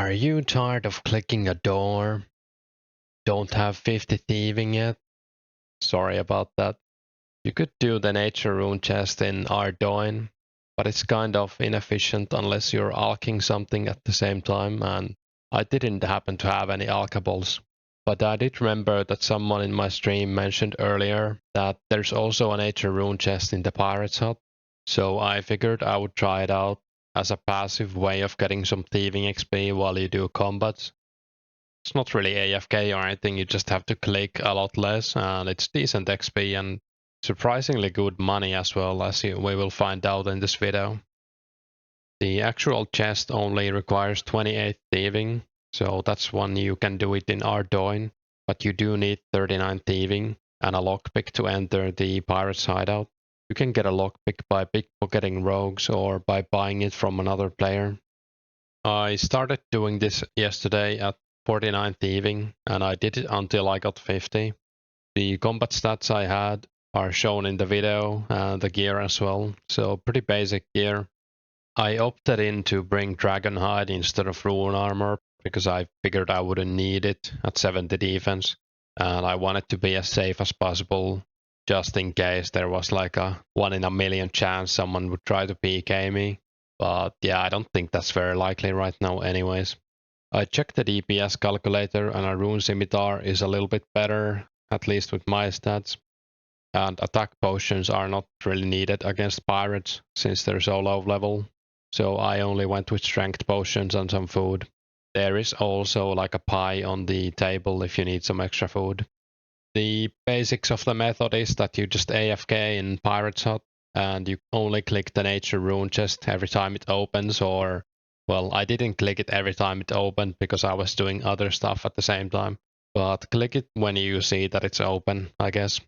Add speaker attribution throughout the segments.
Speaker 1: Are you tired of clicking a door? Don't have 50 thieving yet? Sorry about that. You could do the nature rune chest in Ardoin, but it's kind of inefficient unless you're alching something at the same time, and I didn't happen to have any alchables. But I did remember that someone in my stream mentioned earlier that there's also a nature rune chest in the Pirates Hut, so I figured I would try it out as a passive way of getting some thieving XP while you do combats. It's not really AFK or anything, you just have to click a lot less, and it's decent XP and surprisingly good money as well, as we will find out in this video. The actual chest only requires 28 thieving, so that's one you can do it in Ardoin, but you do need 39 thieving and a lockpick to enter the Pirates Hideout. You can get a lockpick by pickpocketing rogues or by buying it from another player. I started doing this yesterday at 49 thieving, and I did it until I got 50. The combat stats I had are shown in the video, and the gear as well, so pretty basic gear. I opted in to bring dragon hide instead of rune armor because I figured I wouldn't need it at 70 defense, and I wanted to be as safe as possible just in case there was like a 1 in a million chance someone would try to PK me. But yeah, I don't think that's very likely right now anyways. I checked the DPS calculator and a rune scimitar is a little bit better, at least with my stats. And attack potions are not really needed against pirates since they're so low level. So I only went with strength potions and some food. There is also like a pie on the table if you need some extra food. The basics of the method is that you just AFK in Pirates Hut and you only click the nature rune chest every time it opens, or well, I didn't click it every time it opened because I was doing other stuff at the same time, but click it when you see that it's open, I guess.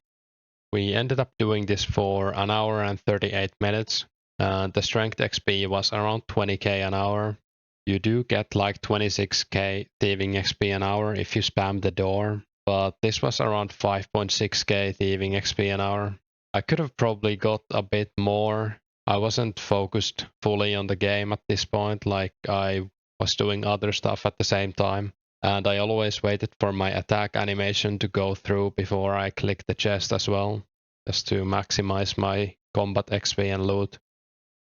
Speaker 1: We ended up doing this for 1 hour and 38 minutes, and the strength XP was around 20k an hour. You do get like 26k thieving XP an hour if you spam the door, but this was around 5.6k thieving XP an hour. I could have probably got a bit more. I wasn't focused fully on the game at this point, like I was doing other stuff at the same time, and I always waited for my attack animation to go through before I clicked the chest as well, just to maximize my combat XP and loot.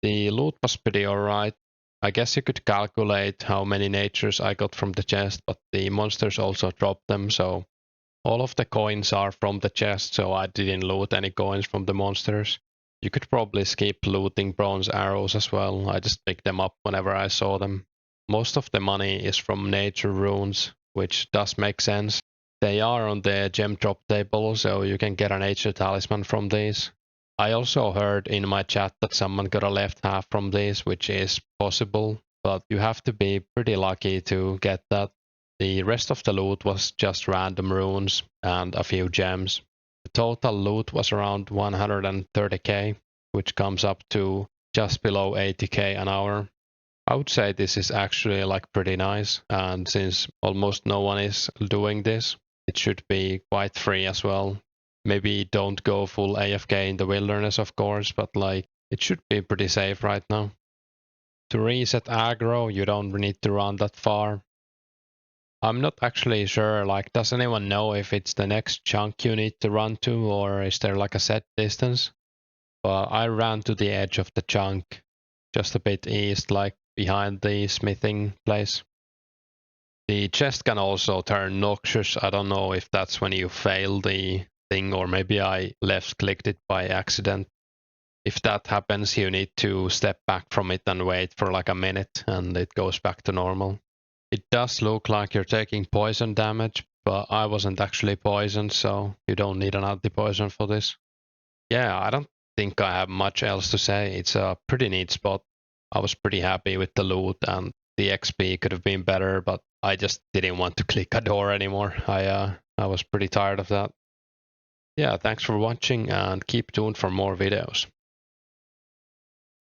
Speaker 1: The loot was pretty alright. I guess you could calculate how many natures I got from the chest, but the monsters also dropped them, so all of the coins are from the chest, so I didn't loot any coins from the monsters. You could probably skip looting bronze arrows as well, I just picked them up whenever I saw them. Most of the money is from nature runes, which does make sense. They are on the gem drop table, so you can get a nature talisman from these. I also heard in my chat that someone got a left half from these, which is possible, but you have to be pretty lucky to get that. The rest of the loot was just random runes and a few gems. The total loot was around 130k, which comes up to just below 80k an hour. I would say this is actually like pretty nice, and since almost no one is doing this, it should be quite free as well. Maybe don't go full AFK in the wilderness, of course, but like it should be pretty safe right now. To reset aggro, you don't need to run that far. I'm not actually sure, like, does anyone know if it's the next chunk you need to run to, or is there like a set distance? But I ran to the edge of the chunk, just a bit east, like behind the smithing place. The chest can also turn noxious. I don't know if that's when you fail the thing, or maybe I left clicked it by accident. If that happens, you need to step back from it and wait for like a minute, and it goes back to normal. It does look like you're taking poison damage, but I wasn't actually poisoned, so you don't need an anti-poison for this. Yeah, I don't think I have much else to say. It's a pretty neat spot. I was pretty happy with the loot, and the XP could have been better, but I just didn't want to click a door anymore. I was pretty tired of that. Yeah, thanks for watching, and keep tuned for more videos.